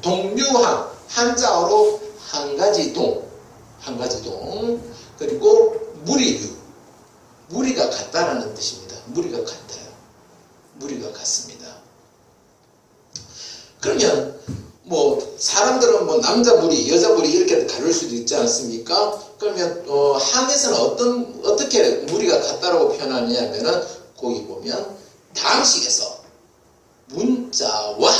동류항, 한자어로 한 가지 동, 그리고 무리류, 무리가 같다라는 뜻입니다. 무리가 같아요. 무리가 같습니다. 그러면 뭐 사람들은 뭐 남자 무리, 여자 무리 이렇게 다룰 수도 있지 않습니까? 그러면 항에서는 어떻게 무리가 같다라고 표현하냐면은 거기 보면 다항식에서 문자와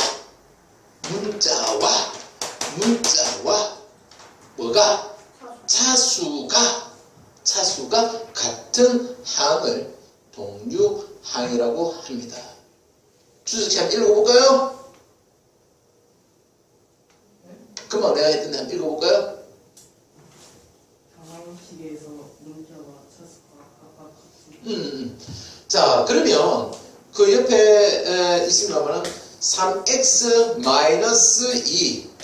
뭐가 차수가 같은 항을 동류항이라고 합니다. 주석씨 한번 읽어볼까요? 금방 내가 했던데 한번 읽어볼까요? 다항식에서 문자와 차수가 각각 같습니다. 자, 그러면 그 옆에 있습니다만 3x-2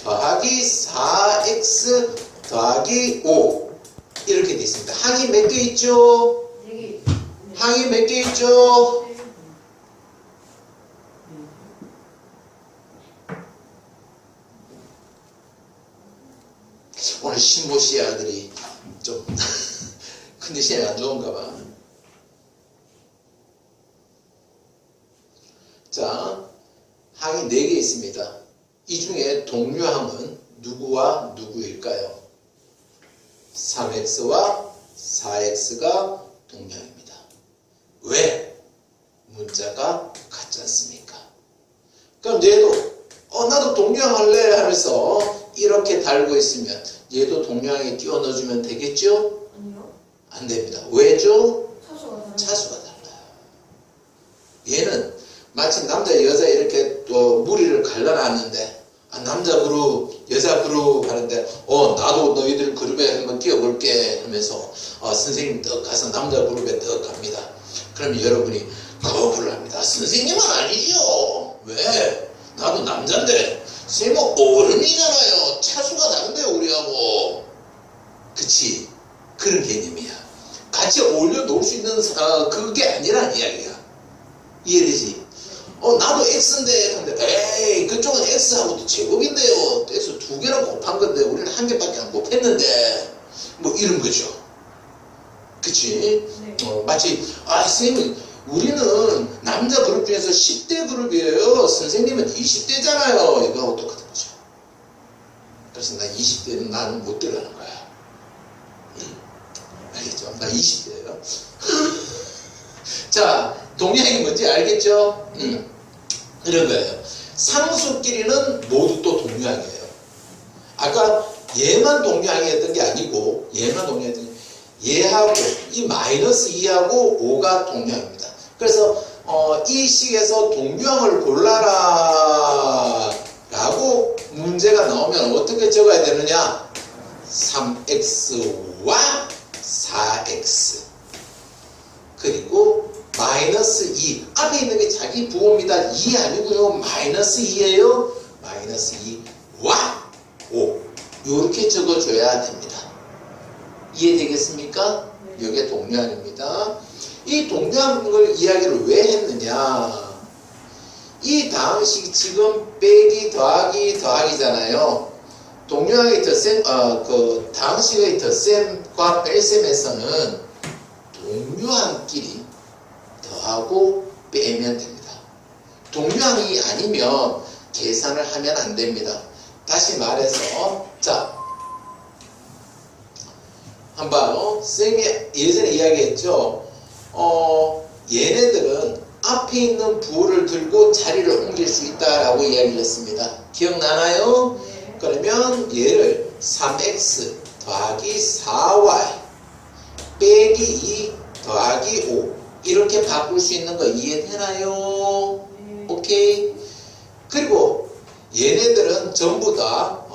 더하기 4x 더하기 5 이렇게 되어 있습니다. 항이 몇 개 있죠? 항이 몇 개 있죠? 오늘 신모씨 아들이 좀 컨디션이 안 좋은가 봐. 자, 항이 4개 있습니다. 이 중에 동류항은 누구와 누구일까요? 3x와 4x가 동류항입니다. 왜? 문자가 같지 않습니까? 그럼 얘도 나도 동류항 할래 하면서 이렇게 달고 있으면 얘도 동류항에 끼워 넣어주면 되겠죠? 아니요. 안 됩니다. 왜죠? 차수가 달라요. 얘는 마치 남자 여자 이렇게 또 무리를 갈라놨는데 남자 그룹 여자 그룹 하는데 나도 너희들 그룹에 한번 끼워볼게 하면서 선생님 떡 가서 남자 그룹에 떡 갑니다. 그러면 여러분이 거부를 합니다. 선생님은 아니죠. 왜? 나도 남자인데 선생님은 어른이잖아요. 차수가 다른데요 우리하고. 그치? 그런 개념이야. 같이 어울려 놀 수 있는 그게 아니란 이야기야. 이해되지? 나도 X인데, 근데, 에이, 그쪽은 X하고도 제곱인데요. X 2개랑 곱한 건데, 우리는 1개밖에 안 곱했는데, 뭐, 이런 거죠. 그치? 네. 마치, 선생님, 우리는 남자 그룹 중에서 10대 그룹이에요. 선생님은 20대잖아요. 이거하고 똑같은 거죠. 그래서 나 20대는 나는 못 들어가는 거야. 알겠죠? 나 20대예요. 자, 동류항이 뭔지 알겠죠? 이런 거예요. 상수끼리는 모두 또 동류항이에요. 아까 얘만 동류항이었던 게 아니고 얘하고 이 -2하고 5가 동류항입니다. 그래서 이 식에서 동류항을 골라라 라고 문제가 나오면 어떻게 적어야 되느냐? 3x와 4x 그리고 -2 앞에 있는 게 자기 부호입니다. 2 아니고요. -2예요. -2와 5 이렇게 적어줘야 됩니다. 이해되겠습니까? 네. 이게 동류항입니다. 이 동류항을 이야기를 왜 했느냐? 이 다항식 지금 빼기 더하기잖아요. 동류항의 덧셈, 그 다항식의 덧셈과 뺄셈에서는 동류항끼리 더하고 빼면 됩니다. 동류항이 아니면 계산을 하면 안 됩니다. 다시 말해서, 자, 한번 쌤이 예전에 이야기했죠. 얘네들은 앞에 있는 부호를 들고 자리를 옮길 수 있다라고 이야기를 했습니다. 기억나나요? 네. 그러면 얘를 3x 더하기 4y 빼기 2 더하기 5 이렇게 바꿀 수 있는 거 이해되나요? 네. 오케이. 그리고 얘네들은 전부 다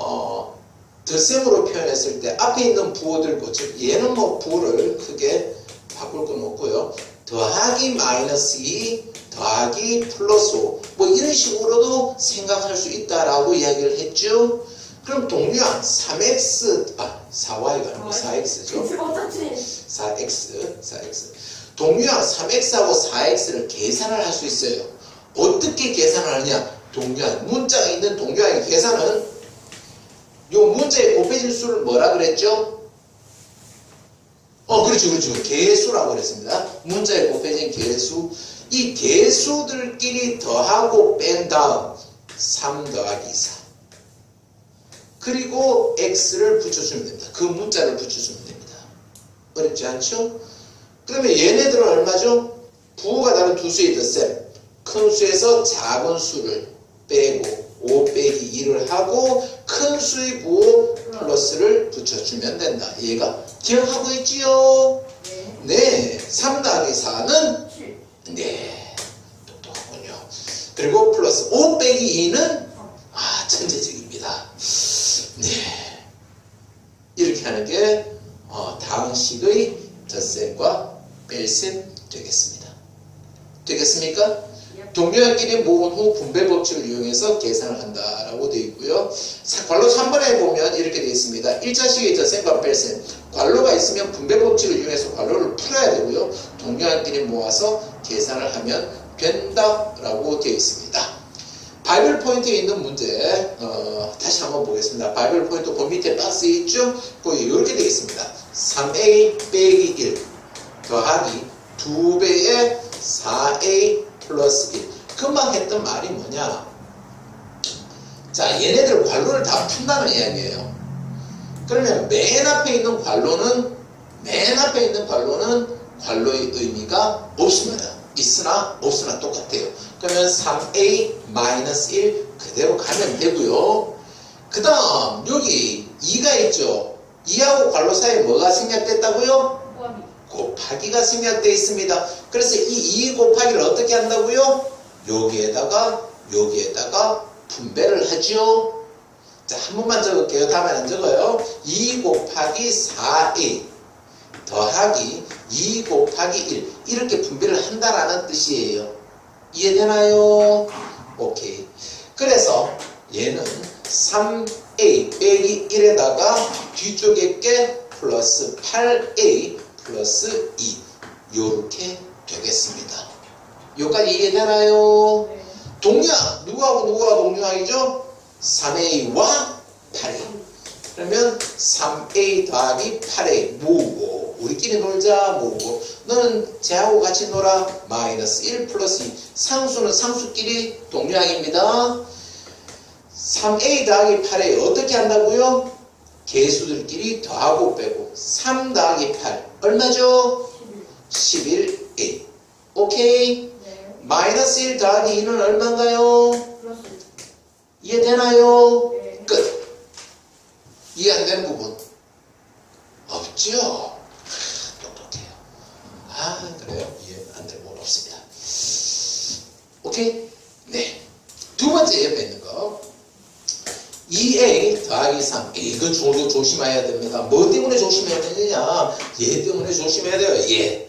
덧셈으로 표현했을 때 앞에 있는 부호들, 즉 얘는 뭐 부호를 크게 바꿀 건 없고요. 더하기 -2 더하기 +5 뭐 이런 식으로도 생각할 수 있다라고 이야기를 했죠. 그럼 동류항 3x 4y가 아니고 4x죠. 4x 동류항 3x하고 4x를 계산을 할 수 있어요. 어떻게 계산을 하느냐? 동류항 문자가 있는 동류항의 계산은 요 문제에 곱해진 수를 뭐라 그랬죠? 그렇죠. 개수라고 그랬습니다. 문자에 곱해진 개수. 이 개수들끼리 더하고 뺀 다음 3 더하기 4. 그리고 x를 붙여주면 됩니다. 그 문자를 붙여주면 됩니다. 어렵지 않죠? 그러면 얘네들은 얼마죠? 부호가 다른 두 수의 덧셈. 큰 수에서 작은 수를 빼고 5 빼기 2를 하고 큰 수의 부호 플러스를 붙여주면 된다. 얘가 기억하고 있지요? 네. 3 더하기 4는 7. 네. 똑똑하군요. 그리고 플러스 5 빼기 2는 천재적입니다. 네. 이렇게 하는 게 다항식의 덧셈과 뺄셈 되겠습니다. 되겠습니까? 동료한끼리 모은 후 분배 법칙을 이용해서 계산을 한다라고 되어 있고요. 괄호 3번에 보면 이렇게 되어 있습니다. 1자식의 덧셈과 뺄셈. 괄호가 있으면 분배 법칙을 이용해서 괄호를 풀어야 되고요. 동료한끼리 모아서 계산을 하면 된다라고 되어 있습니다. 바이블 포인트에 있는 문제 다시 한번 보겠습니다. 바이블 포인트 그 밑에 박스에 있죠? 거기 이렇게 되어 있습니다. 3a 빼기 1 더하기 2배의 4a 플러스 1. 금방 했던 말이 뭐냐? 자, 얘네들 괄호를 다 푼다는 이야기예요. 그러면 맨 앞에 있는 괄호는 괄호의 의미가 없습니다. 있으나 없으나 똑같아요. 그러면 3a-1 그대로 가면 되고요. 그 다음 여기 2가 있죠. 2하고 괄호 사이에 뭐가 생략됐다고요? 곱하기가 생략되어 있습니다. 그래서 이 2 곱하기를 어떻게 한다고요? 여기에다가 분배를 하죠. 자, 한 번만 적을게요. 다음에 안 적어요. 2 곱하기 4a 더하기 2 곱하기 1 이렇게 분배를 한다라는 뜻이에요. 이해되나요? 오케이. 그래서 얘는 3a 빼기 1에다가 뒤쪽에 게 플러스 8a 플러스 2 요렇게 되겠습니다. 여기까지 이해되나요? 네. 동류항 누구가 동류항이죠? 3a와 8a. 그러면 3a 더하기 8a 모으고 우리끼리 놀자 모으고 너는 쟤하고 같이 놀아 마이너스 1 플러스 2. 상수는 상수끼리 동류항입니다. 3a 더하기 8a 어떻게 한다고요? 개수들끼리 더하고 빼고 3 더하기 8 얼마죠? 11a. 오케이? 네. 마이너스 1 더하기 2는 얼마인가요? 플러스. 이해되나요? 네. 끝. 이해 안 되는 부분 없죠? 똑똑해요. 그래요? 이해 안 되는 부분 없습니다. 오케이? 네. 두 번째 옆에 있는 거 2a 더하기 3 이거 조심해야 됩니다. 뭐 때문에 조심해야 되느냐? 얘 때문에 조심해야 돼요. 얘.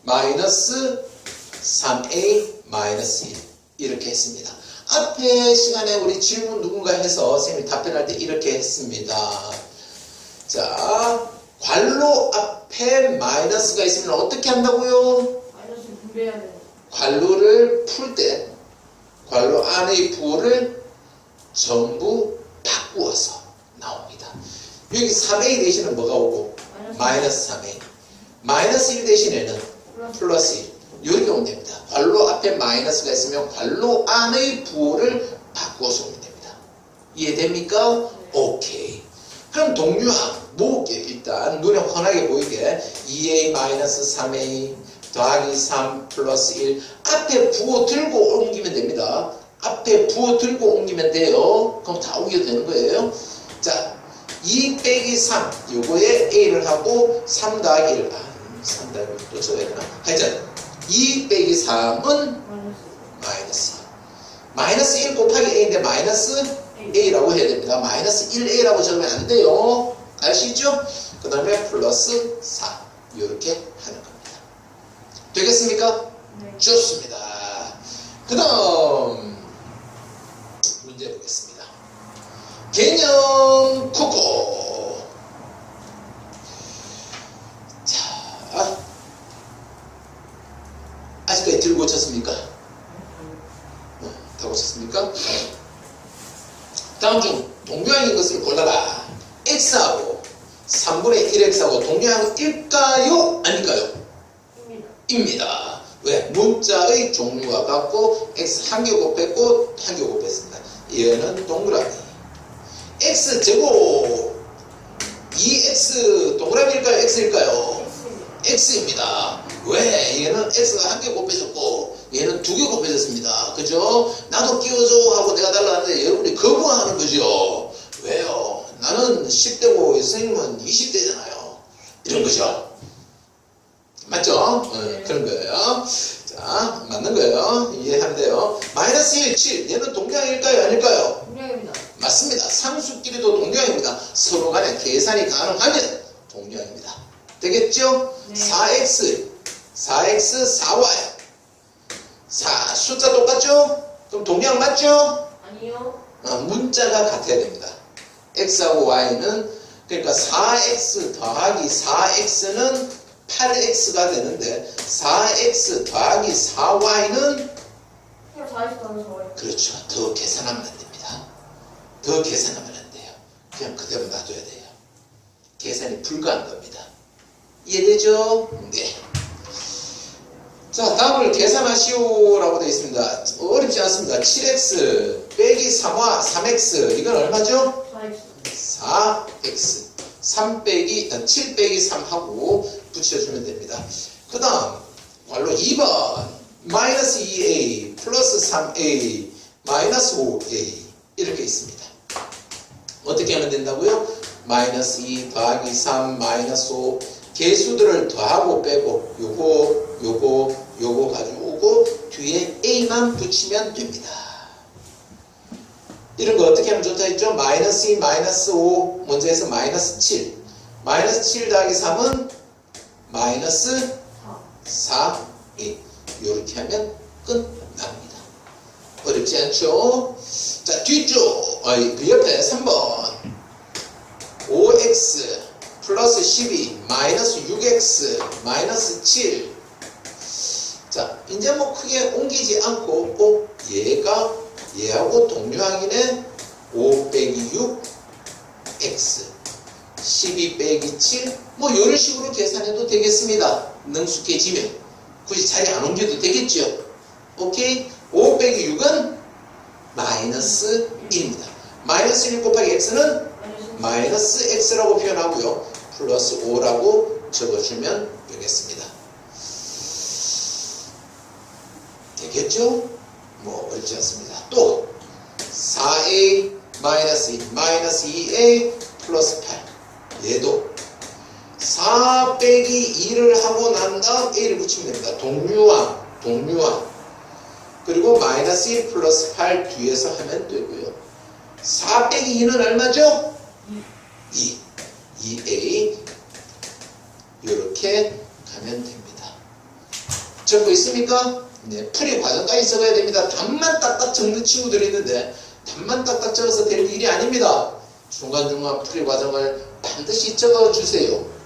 마이너스 3a 마이너스 1 이렇게 했습니다. 앞에 시간에 우리 질문 누군가 해서 선생님이 답변할 때 이렇게 했습니다. 자, 괄호 앞에 마이너스가 있으면 어떻게 한다고요? 마이너스 분배해야 돼요. 괄호를 풀 때 괄호 안의 부호를 전부 바꾸어서 나옵니다. 여기 3a 대신에 뭐가 오고? 마이너스 3a. 마이너스 1 대신에는 플러스 1. 이렇게 오면 됩니다. 괄호 앞에 마이너스가 있으면 괄호 안의 부호를 바꾸어서 오면 됩니다. 이해됩니까? 오케이. 그럼 동류항 모을게. 일단 눈에 훤하게 보이게 2a-3a 더하기 3 플러스 1 앞에 부호 들고 옮기면 됩니다. 앞에 부호 들고 옮기면 돼요. 그럼 다 옮겨도 되는 거예요. 자, 2 빼기 3 요거에 a를 하고 3 더하기 1 3 더하기 1 또 적어야 되나? 하여튼 2 빼기 3은 마이너스 2. 마이너스 1 곱하기 a인데 마이너스 a라고 해야 됩니다. 마이너스 1a라고 적으면 안 돼요. 아시죠? 그 다음에 플러스 4 이렇게 하는 겁니다. 되겠습니까? 네. 좋습니다. 그 다음 문제 보겠습니다. 개념 쿠코. 자, 아직까지 들고 오셨습니까? 다 오셨습니까? 다음 중 동류항인 것을 골라라. x하고 3분의 1x하고 동류항일까요? 아닐까요? 입니다. 왜? 문자의 종류가 같고 x 한 개 곱했고 한 개 곱했습니다. 얘는 동그라미. x제곱 2x 동그라미일까요? x일까요? x입니다. 왜? 얘는 x가 한 개 곱해졌고 얘는 두 개 곱해졌습니다. 그죠? 나도 끼워줘 하고 내가 달라는데 여러분이 거부하는 거죠. 왜요? 나는 10대고 선생님은 20대잖아요. 이런 거죠. 맞죠? 네. 그런 거예요. 자, 맞는 거예요. 이해하면 돼요. 마이너스 1, 7. 얘는 동량일까요? 아닐까요? 동량입니다. 맞습니다. 상수끼리도 동량입니다. 서로 간에 계산이 가능하면 동량입니다. 되겠죠? 네. 4x, 4y. 자, 숫자 똑같죠? 그럼 동량 맞죠? 아니요. 문자가 같아야 됩니다. x하고 y는 그러니까 4x 더하기 4x는 8x가 되는데 4x 더하기 4y는 그냥 40 더하면 그렇죠. 더 계산하면 안 됩니다. 더 계산하면 안 돼요. 그냥 그대로 놔둬야 돼요. 계산이 불가한 겁니다. 이해되죠? 네. 자, 다음을 계산하시오라고 되어 있습니다. 어렵지 않습니다. 7x 빼기 3y, 3x 이건 얼마죠? 4x 3 빼기 7 빼기 3 하고 붙여주면 됩니다. 그 다음 괄호 2번 마이너스 2a 플러스 3a 마이너스 5a 이렇게 있습니다. 어떻게 하면 된다고요? 마이너스 2 더하기 3 마이너스 5 개수들을 더하고 빼고 요거 가지고 뒤에 a만 붙이면 됩니다. 이런 거 어떻게 하면 좋다 했죠? 마이너스 2, 마이너스 5 먼저 해서 마이너스 7 마이너스 7 더하기 3은 마이너스 4 이렇게 하면 끝납니다. 어렵지 않죠? 자, 뒤쪽 그 옆에 3번 5x 플러스 12 마이너스 6x 마이너스 7 자, 이제 뭐 크게 옮기지 않고 꼭 얘하고 동류항이네. 5 빼기 6 x 12 빼기 7 뭐 이런 식으로 계산해도 되겠습니다. 능숙해지면 굳이 자리 안 옮겨도 되겠죠. 오케이? 5 빼기 6은 마이너스 1입니다. 마이너스 1 곱하기 x는 마이너스 x라고 표현하고요. 플러스 5라고 적어주면 되겠습니다. 되겠죠? 뭐 어렵지 않습니다. 또 4a 마이너스 2 마이너스 2a 플러스 8 얘도 4 빼기 2를 하고 난 다음 a를 붙이면 됩니다. 동류항 그리고 마이너스 2 플러스 8 뒤에서 하면 되고요. 4 빼기 2는 얼마죠? 2a 이렇게 가면 됩니다. 적고 있습니까? 네, 풀이 과정까지 적어야 됩니다. 답만 딱딱 적는 친구들이 있는데 답만 딱딱 적어서 될 일이 아닙니다. 중간중간 풀이 과정을 반드시 적어주세요.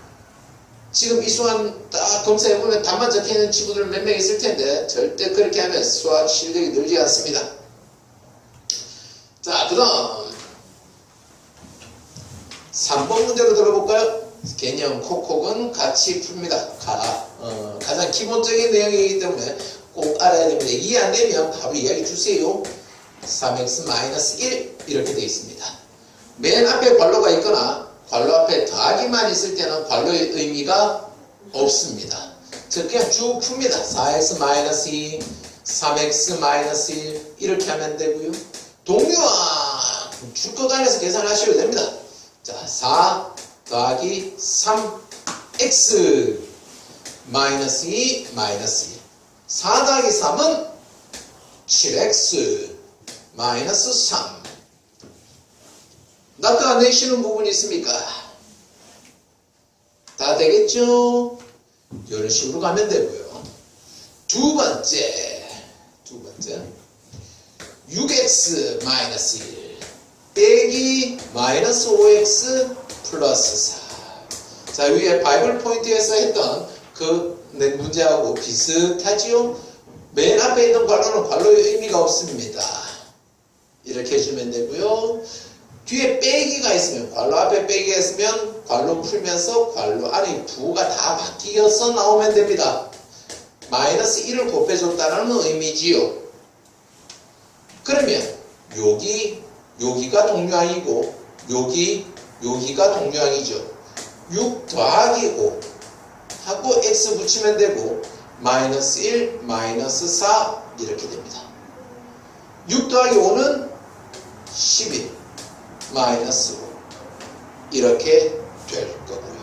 지금 이 수학 딱 검사해보면 답만 적혀있는 친구들 몇 명 있을 텐데 절대 그렇게 하면 수학 실력이 늘지 않습니다. 자, 그 다음 3번 문제로 들어볼까요? 개념 콕콕은 같이 풉니다. 가장 기본적인 내용이기 때문에 꼭 알아야 됩니다. 이해 안 되면 바로 이야기 주세요. 3x-1 이렇게 되어 있습니다. 맨 앞에 괄호가 있거나 괄호 앞에 더하기만 있을 때는 괄호의 의미가 없습니다. 즉 그냥 쭉 풉니다. 4x-2 3x-1 이렇게 하면 되고요. 동류와 주거간에서 계산하셔도 됩니다. 자, 4 더하기 3x 마이너스 2 마이너스 1 4 더하기 3은 7x 마이너스 3 낚아내시는 부분이 있습니까? 다 되겠죠? 이런 식으로 가면 되고요. 두 번째 6x 마이너스 1 빼기 마이너스 5x 플러스 4 자, 위에 바이블 포인트에서 했던 그 문제하고 비슷하지요? 맨 앞에 있는 괄호는 괄호의 의미가 없습니다. 이렇게 해주면 되고요. 뒤에 빼기가 있으면, 괄호 앞에 빼기가 있으면 괄호 풀면서 괄호 안에 부호가 다 바뀌어서 나오면 됩니다. 마이너스 1을 곱해줬다는 의미지요. 그러면 여기가 동류항이고 여기가 동류항이죠. 6 더하기 5 하고 x 붙이면 되고 마이너스 1, 마이너스 4 이렇게 됩니다. 6 더하기 5는 11 마이너스 5 이렇게 될 거고요.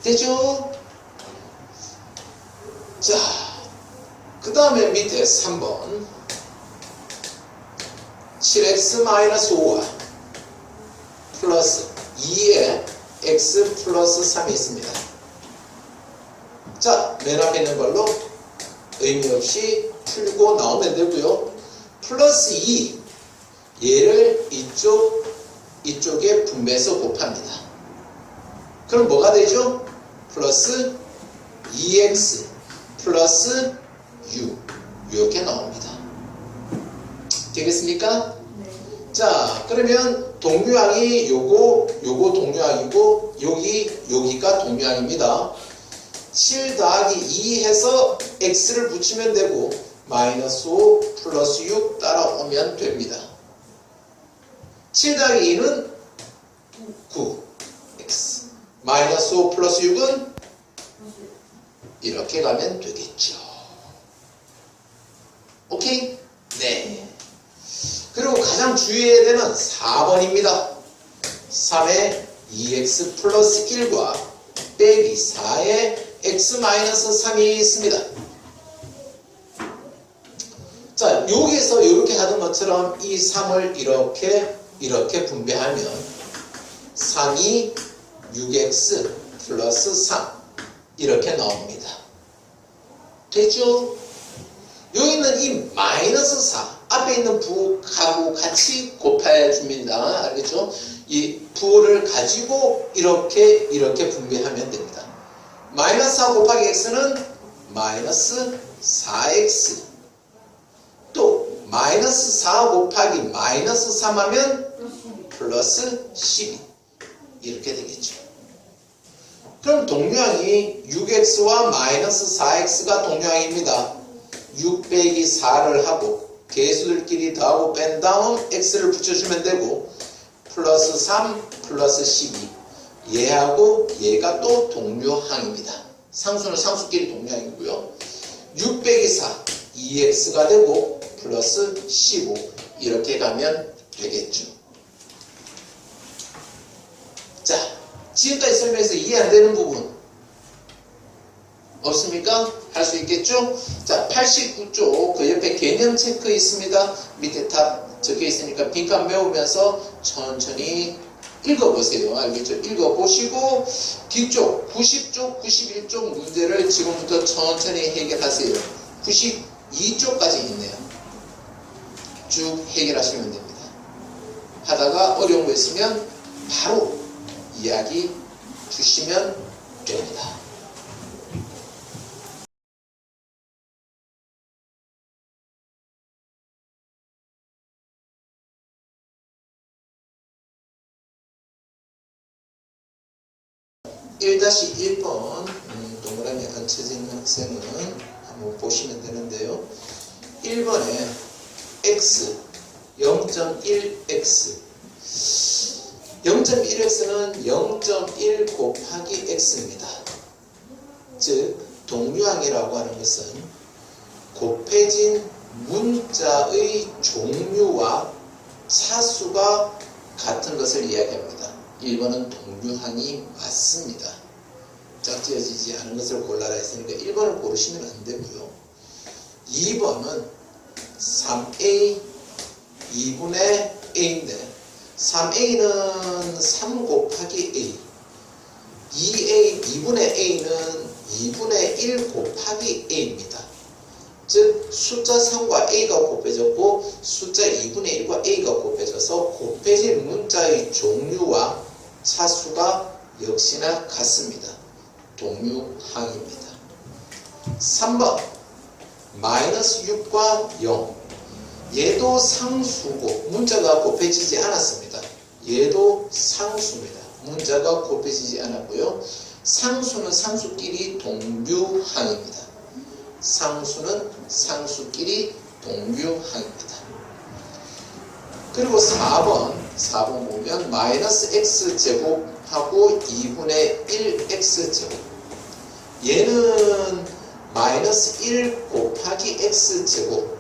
되죠? 자, 그 다음에 밑에 3번 7x-5와 플러스 2에 x 플러스 3이 있습니다. 자, 맨 앞에 있는 걸로 의미 없이 풀고 나오면 되고요. 플러스 2 얘를 이쪽에 분배해서 곱합니다. 그럼 뭐가 되죠? 플러스 2x 플러스 6 이렇게 나옵니다. 되겠습니까? 네. 자, 그러면 동류항이 요거 동류항이고 여기가 동류항입니다. 7 더하기 2 해서 x를 붙이면 되고 마이너스 5 플러스 6 따라오면 됩니다. 7 더하기 2는 9 x 마이너스 5 플러스 6은 이렇게 가면 되겠죠. 오케이? 네. 그리고 가장 주의해야 되는 4번입니다. 3에 2x 플러스 1과 빼기 4에 x 마이너스 3이 있습니다. 자, 여기서 이렇게 하던 것처럼 이 3을 이렇게 분배하면 3이 6x 플러스 3 이렇게 나옵니다. 되죠? 여기 있는 이 마이너스 4 앞에 있는 부호하고 같이 곱해 줍니다. 알겠죠? 이 부호를 가지고 이렇게 분배하면 됩니다. 마이너스 4 곱하기 x는 마이너스 4x 또 마이너스 4 곱하기 마이너스 3 하면 플러스 12 이렇게 되겠죠. 그럼 동류항이 6x와 마이너스 4x가 동류항입니다. 6 빼기 4를 하고 개수들끼리 더하고 뺀 다음 x를 붙여주면 되고 플러스 3 플러스 12 얘하고 얘가 또 동류항입니다. 상수는 상수끼리 동류항이고요. 6 빼기 4 2x가 되고 플러스 15 이렇게 가면 되겠죠. 자, 지금까지 설명해서 이해 안 되는 부분 없습니까? 할 수 있겠죠? 자, 89쪽 그 옆에 개념 체크 있습니다. 밑에 다 적혀 있으니까 빈칸 메우면서 천천히 읽어보세요. 알겠죠? 읽어보시고 뒤쪽 90쪽, 91쪽 문제를 지금부터 천천히 해결하세요. 92쪽까지 있네요. 쭉 해결하시면 됩니다. 하다가 어려운 거 있으면 바로 이야기 주시면 됩니다. (1-1번) 동그라미 안 쳐진 학생은 한번 보시면 되는데요. 1번에 x 0.1x 0.1x는 0.1 곱하기 x입니다. 즉 동류항이라고 하는 것은 곱해진 문자의 종류와 차수가 같은 것을 이야기합니다. 1번은 동류항이 맞습니다. 짝지어지지 않은 것을 골라라 했으니까 1번을 고르시면 안 되고요. 2번은 3a 2분의 a인데 3a는 3 곱하기 a 2분의 a는 2분의 1 곱하기 a입니다. 즉 숫자 3과 a가 곱해졌고 숫자 2분의 1과 a가 곱해져서 곱해진 문자의 종류와 차수가 역시나 같습니다. 동류항입니다. 3번 마이너스 6과 0 얘도 상수고 문자가 곱해지지 않았습니다. 얘도 상수입니다. 문자가 곱해지지 않았고요. 상수는 상수끼리 동류항입니다. 상수는 상수끼리 동류항입니다. 그리고 4번 보면 마이너스 x제곱하고 2분의 1x제곱. 얘는 마이너스 1 곱하기 x제곱.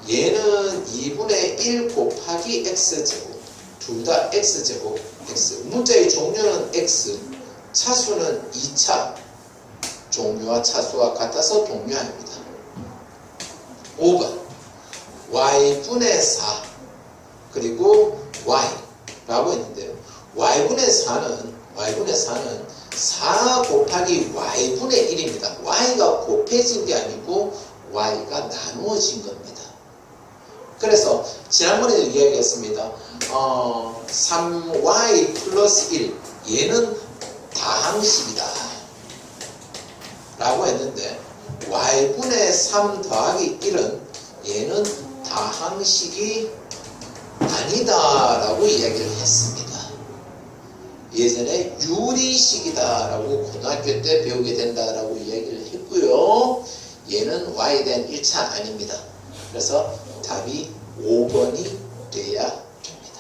얘는 2분의 1 곱하기 x제곱. 둘 다 x제곱 x. 문자의 종류는 x. 차수는 2차. 종류와 차수와 같아서 동류항입니다. 5번 y분의 4 그리고 y라고 했는데요. y분의 4는 4 곱하기 y분의 1입니다. y가 곱해진 게 아니고 y가 나누어진 겁니다. 그래서 지난번에도 이야기했습니다. 3y 플러스 1 얘는 다항식이다 라고 했는데 y분의 3 더하기 1은 얘는 다항식이 아니다 라고 이야기를 했습니다. 예전에 유리식이다 라고 고등학교 때 배우게 된다 라고 이야기를 했고요. 얘는 y에 대한 1차 아닙니다. 그래서 답이 5번이 돼야 됩니다.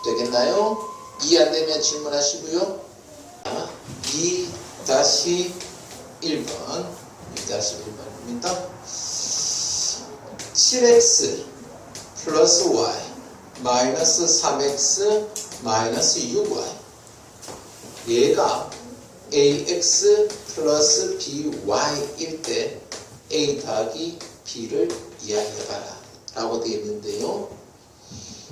되겠나요? 이해 안 되면 질문하시고요. 2-1번 2-1번입니다. 7x 플러스 y 마이너스 3x 마이너스 6y 얘가 ax 플러스 by일 때 a 더하기 b를 이야기해봐라 라고 되어 있는데요.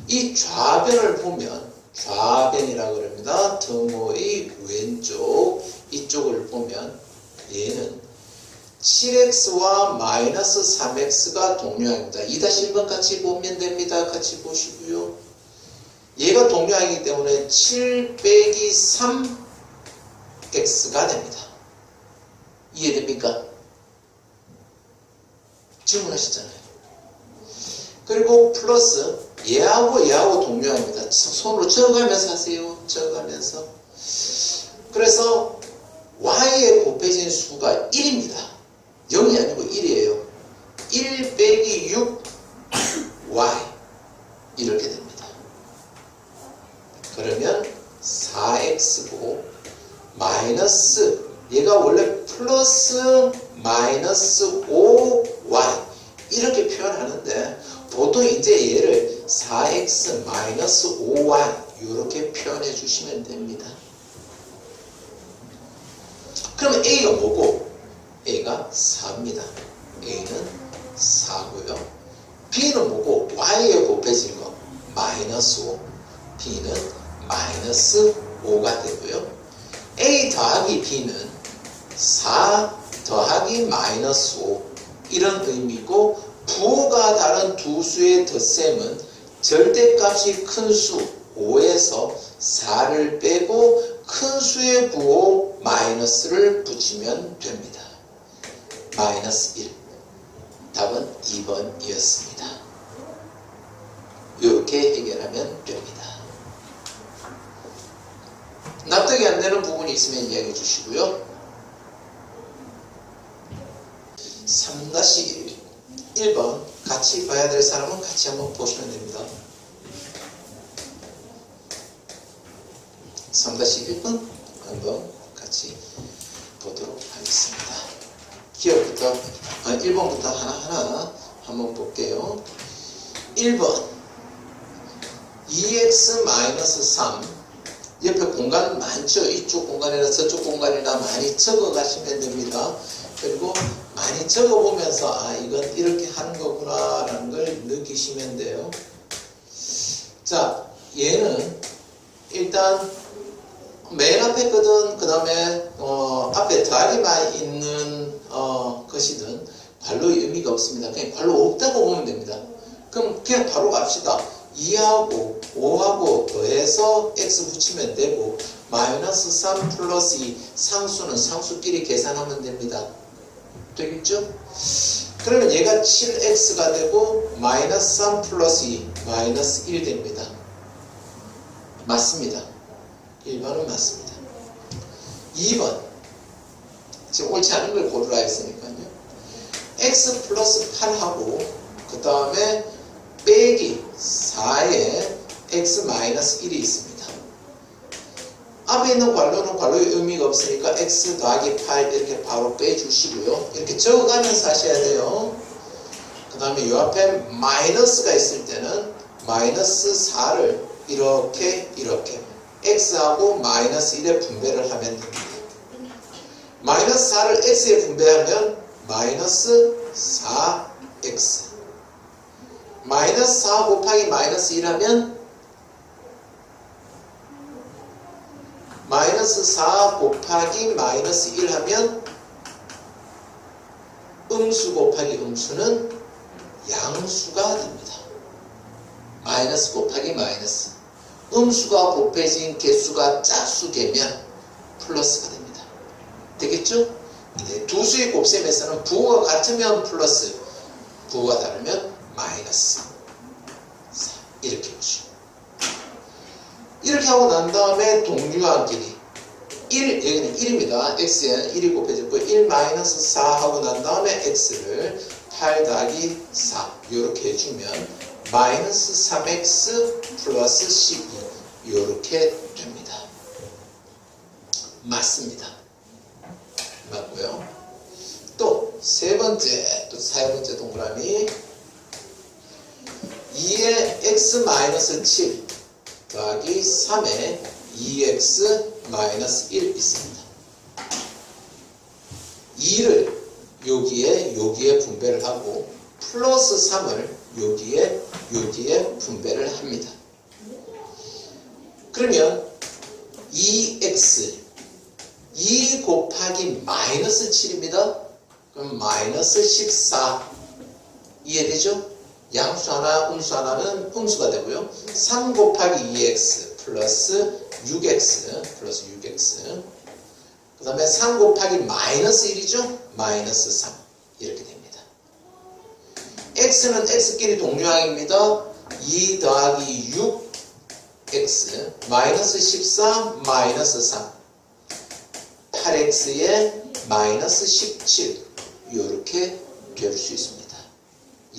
이 좌변을 보면 좌변이라고 그럽니다. 등호의 왼쪽 이쪽을 보면 얘는 7x와 마이너스 3x가 동류항입니다. 2-1번 같이 보면 됩니다. 같이 보시고요. 얘가 동류항이기 때문에 7 빼기 3x가 됩니다. 이해됩니까? 질문하시잖아요. 그리고 플러스 얘하고 동류항입니다. 손으로 적어가면서 하세요. 적어가면서. 그래서 y에 곱해진 수가 1입니다. 0이 아니고 1이에요. 1 빼기 6y 이렇게 됩니다. 그러면 4x고 마이너스 얘가 원래 플러스 마이너스 5y 이렇게 표현하는데 보통 이제 얘를 4x 마이너스 5y 이렇게 표현해 주시면 됩니다. 그러면 a가 뭐고? a가 4입니다. a는 4고요. b는 뭐고? y에 곱해진 거 마이너스 5. b는 마이너스 5가 되고요. a 더하기 b는 4 더하기 마이너스 5 이런 의미고 부호가 다른 두 수의 덧셈은 절대값이 큰 수 5에서 4를 빼고 큰 수의 부호 마이너스를 붙이면 됩니다. 마이너스 1. 답은 2번이었습니다. 이렇게 해결하면 됩니다. 납득이 안 되는 부분이 있으면 이야기해 주시고요. 3-1번 같이 봐야 될 사람은 같이 한번 보시면 됩니다. 3-1번 한번 같이 보도록 하겠습니다. 기억부터 1번부터 하나하나 한번 볼게요. 1번 2x-3 옆에 공간 많죠? 이쪽 공간이나 저쪽 공간이나 많이 적어 가시면 됩니다. 그리고 많이 적어 보면서 이건 이렇게 하는 거구나 라는 걸 느끼시면 돼요. 자, 얘는 일단 맨 앞에 거든 그 다음에 앞에 더하기만 있는 것이든 괄호의 의미가 없습니다. 그냥 괄호 없다고 보면 됩니다. 그럼 그냥 바로 갑시다. 2하고 5하고 더해서 x 붙이면 되고 마이너스 3 플러스 2 상수는 상수끼리 계산하면 됩니다. 되겠죠? 그러면 얘가 7x가 되고 마이너스 3 플러스 2 마이너스 1 됩니다. 맞습니다. 1번은 맞습니다. 2번 지금 옳지 않은 걸 고르라 했으니까요. x 플러스 8하고 그 다음에 빼기 4에 x 마이너스 1이 있습니다. 앞에 있는 괄호는 괄호의 의미가 없으니까 x 더하기 8 이렇게 바로 빼주시고요. 이렇게 적어가면서 하셔야 돼요. 그 다음에 이 앞에 마이너스가 있을 때는 마이너스 4를 이렇게 x하고 마이너스 1에 분배를 하면 됩니다. 마이너스 4를 x에 분배하면 마이너스 4x 마이너스 4 곱하기 마이너스 1 하면 마이너스 4 곱하기 마이너스 1 하면 음수 곱하기 음수는 양수가 됩니다. 마이너스 곱하기 마이너스 음수가 곱해진 개수가 짝수개면 플러스가 됩니다. 되겠죠? 네, 두 수의 곱셈에서는 부호가 같으면 플러스, 부호가 다르면 마이너스 4 이렇게 보시고 이렇게 하고 난 다음에 동류항끼리 1, 여기는 1입니다. x에는 1이 곱해졌고 1 마이너스 4 하고 난 다음에 x를 8 더하기 4 이렇게 해주면 마이너스 3x 플러스 12 이렇게 됩니다. 맞습니다. 맞고요. 또 세 번째 동그라미 2에 x 마이너스 7 더하기 3에 2x 마이너스 1 있습니다. 2를 여기에 분배를 하고 플러스 3을 여기에 분배를 합니다. 그러면 2x 2 곱하기 마이너스 7입니다. 그럼 마이너스 14 이해되죠? 양수 하나, 음수 하나는 음수가 되고요. 3 곱하기 2x 플러스 6x 그 다음에 3 곱하기 마이너스 1이죠? 마이너스 3 이렇게 됩니다. x는 x끼리 동류항입니다. 2 더하기 6x 마이너스 14 마이너스 3 8x에 마이너스 17 이렇게 될 수 있습니다.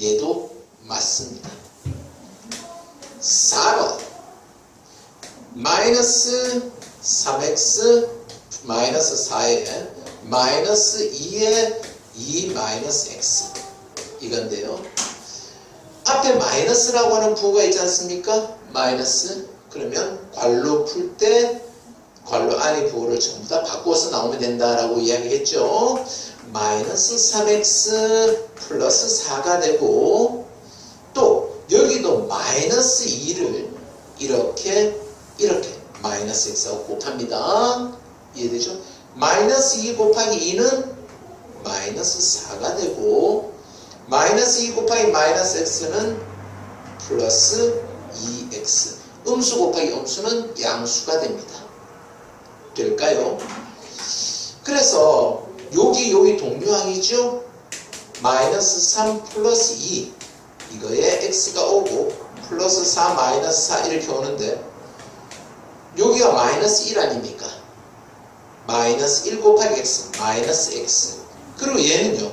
얘도 맞습니다. 4번 마이너스 3x 마이너스 4에 마이너스 2에 2 마이너스 x 이건데요. 앞에 마이너스라고 하는 부호가 있지 않습니까? 마이너스 그러면 괄호 풀 때 괄호 안의 부호를 전부 다 바꿔서 나오면 된다라고 이야기했죠. 마이너스 3x 플러스 4가 되고 또 여기도 마이너스 2를 이렇게 마이너스 x하고 곱합니다. 이해되죠? 마이너스 2 곱하기 2는 마이너스 4가 되고 마이너스 2 곱하기 마이너스 x는 플러스 2x 음수 곱하기 음수는 양수가 됩니다. 될까요? 그래서 여기 동류항이죠? 마이너스 3 플러스 2 이거에 x가 오고 플러스 4 마이너스 4 이렇게 오는데 여기가 마이너스 1 아닙니까? 마이너스 1 곱하기 x 마이너스 x 그리고 얘는요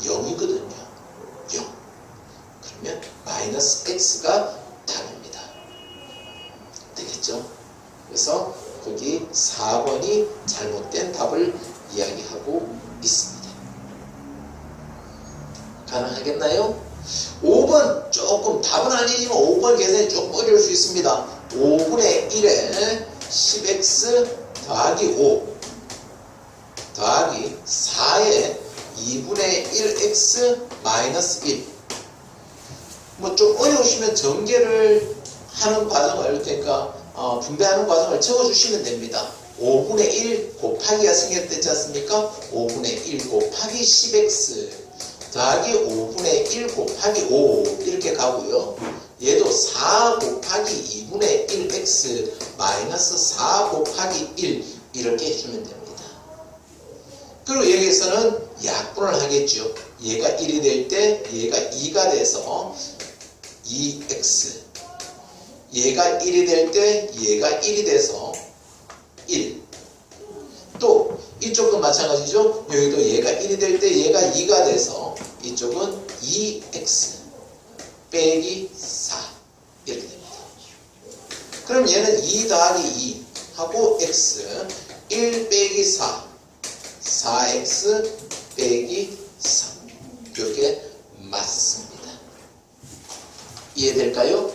0이거든요. 0 그러면 마이너스 x가 답입니다. 되겠죠? 그래서 거기 4번이 잘못된 답을 이야기하고 있습니다. 가능하겠나요? 5번 조금 답은 아니지만 5번 계산이 조금 어려울 수 있습니다. 5분의 1에 10x 더하기 5 더하기 4에 2분의 1x 마이너스 1 뭐 좀 어려우시면 전개를 하는 과정을 그러니까 분배하는 과정을 적어주시면 됩니다. 5분의 1 곱하기가 생겼지 않습니까? 5분의 1 곱하기 10x 더하기 5분의 1 곱하기 5 이렇게 가고요. 얘도 4 곱하기 2분의 1x 마이너스 4 곱하기 1 이렇게 해주면 됩니다. 그리고 여기에서는 약분을 하겠죠. 얘가 1이 될 때 얘가 2가 돼서 2x, 얘가 1이 될 때 얘가 1이 돼서 1. 또 이쪽도 마찬가지죠. 여기도 얘가 1이 될 때 얘가 2가 돼서 이쪽은 2x 빼기 4 이렇게 됩니다. 그럼 얘는 2 더하기 2 하고 x 1 빼기 4 4x 빼기 3 이렇게 맞습니다. 이해될까요?